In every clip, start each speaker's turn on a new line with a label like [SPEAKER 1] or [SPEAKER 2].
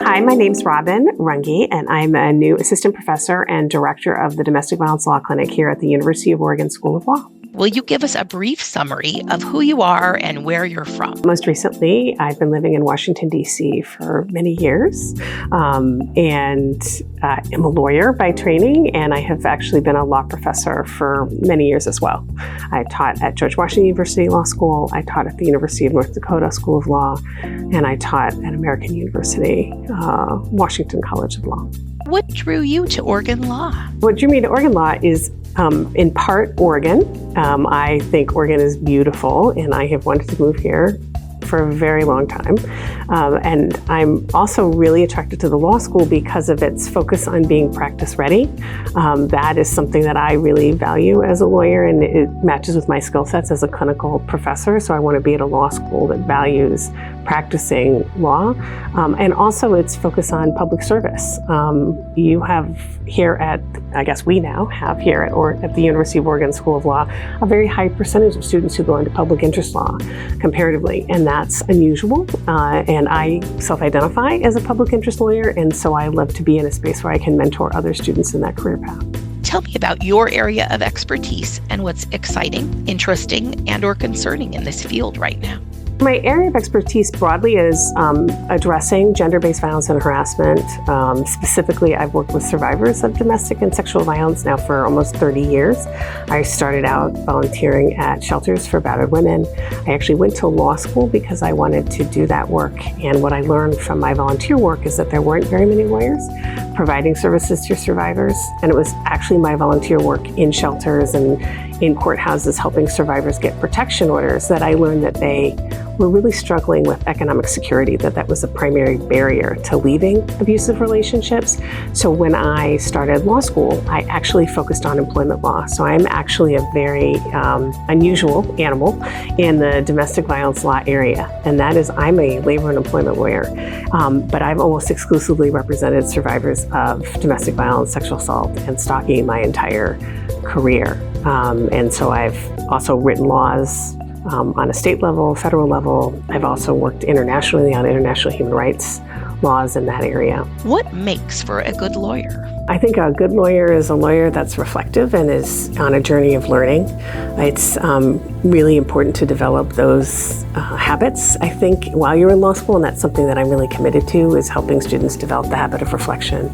[SPEAKER 1] Hi, my name's Robin Runge, and I'm a new assistant professor and director of the Domestic Violence Law Clinic here at the University of Oregon School of Law.
[SPEAKER 2] Will you give us a brief summary of who you are and where you're from?
[SPEAKER 1] Most recently, I've been living in Washington, D.C. for many years, and am a lawyer by training, and I have actually been a law professor for many years as well. I taught at George Washington University Law School, I taught at the University of North Dakota School of Law, and I taught at American University, Washington College of Law.
[SPEAKER 2] What drew you to Oregon law?
[SPEAKER 1] What drew me to Oregon law is in part Oregon. I think Oregon is beautiful, and I have wanted to move here for a very long time. And I'm also really attracted to the law school because of its focus on being practice ready. That is something that I really value as a lawyer, and it matches with my skill sets as a clinical professor. So I want to be at a law school that values practicing law. And also its focus on public service. You have here at, I guess we now have here at the University of Oregon School of Law, a very high percentage of students who go into public interest law comparatively, and that's unusual. And I self-identify as a public interest lawyer, and so I love to be in a space where I can mentor other students in that career path.
[SPEAKER 2] Tell me about your area of expertise and what's exciting, interesting, and/or concerning in this field right now.
[SPEAKER 1] My area of expertise broadly is addressing gender-based violence and harassment. Specifically, I've worked with survivors of domestic and sexual violence now for almost 30 years. I started out volunteering at shelters for battered women. I actually went to law school because I wanted to do that work. And what I learned from my volunteer work is that there weren't very many lawyers providing services to survivors. And it was actually my volunteer work in shelters and in courthouses helping survivors get protection orders that I learned that they were really struggling with economic security, that was a primary barrier to leaving abusive relationships. So when I started law school, I actually focused on employment law. So I'm actually a very unusual animal in the domestic violence law area. And that is, I'm a labor and employment lawyer, but I've almost exclusively represented survivors of domestic violence, sexual assault, and stalking my entire career. And so I've also written laws on a state level, federal level. I've also worked internationally on international human rights laws in that area.
[SPEAKER 2] What makes for a good lawyer?
[SPEAKER 1] I think a good lawyer is a lawyer that's reflective and is on a journey of learning. It's really important to develop those habits, I think, while you're in law school, and that's something that I'm really committed to, is helping students develop the habit of reflection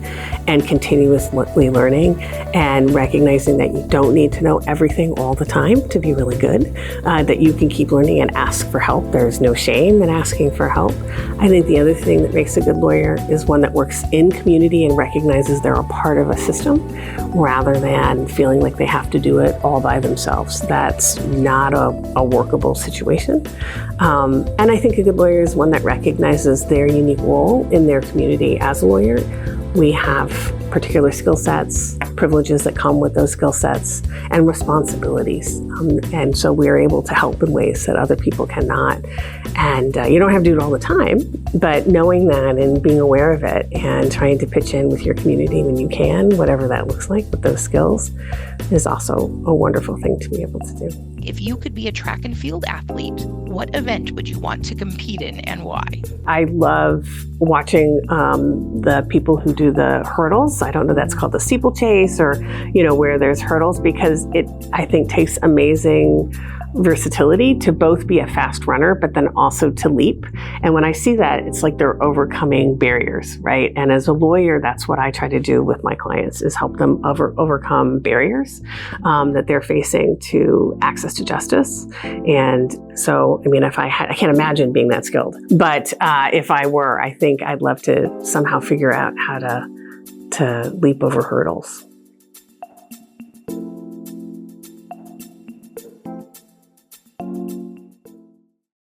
[SPEAKER 1] and continuously learning and recognizing that you don't need to know everything all the time to be really good, that you can keep learning and ask for help. There's no shame in asking for help. I think the other thing that makes a good lawyer is one that works in community and recognizes they're a part of a system rather than feeling like they have to do it all by themselves. That's not a workable situation. And I think a good lawyer is one that recognizes their unique role in their community as a lawyer. We have particular skill sets, privileges that come with those skill sets, and responsibilities. And so we're able to help in ways that other people cannot. And you don't have to do it all the time, but knowing that and being aware of it and trying to pitch in with your community when you can, whatever that looks like with those skills, is also a wonderful thing to be able to do.
[SPEAKER 2] If you could be a track and field athlete, what event would you want to compete in and why?
[SPEAKER 1] I love watching the people who do the hurdles. I don't know, that's called the steeplechase, or, where there's hurdles, because it, I think, takes amazing versatility to both be a fast runner, but then also to leap. And when I see that, it's like they're overcoming barriers, right? And as a lawyer, that's what I try to do with my clients, is help them overcome barriers that they're facing to access to justice. And so, I can't imagine being that skilled, but if I were, I think I'd love to somehow figure out how to leap over hurdles.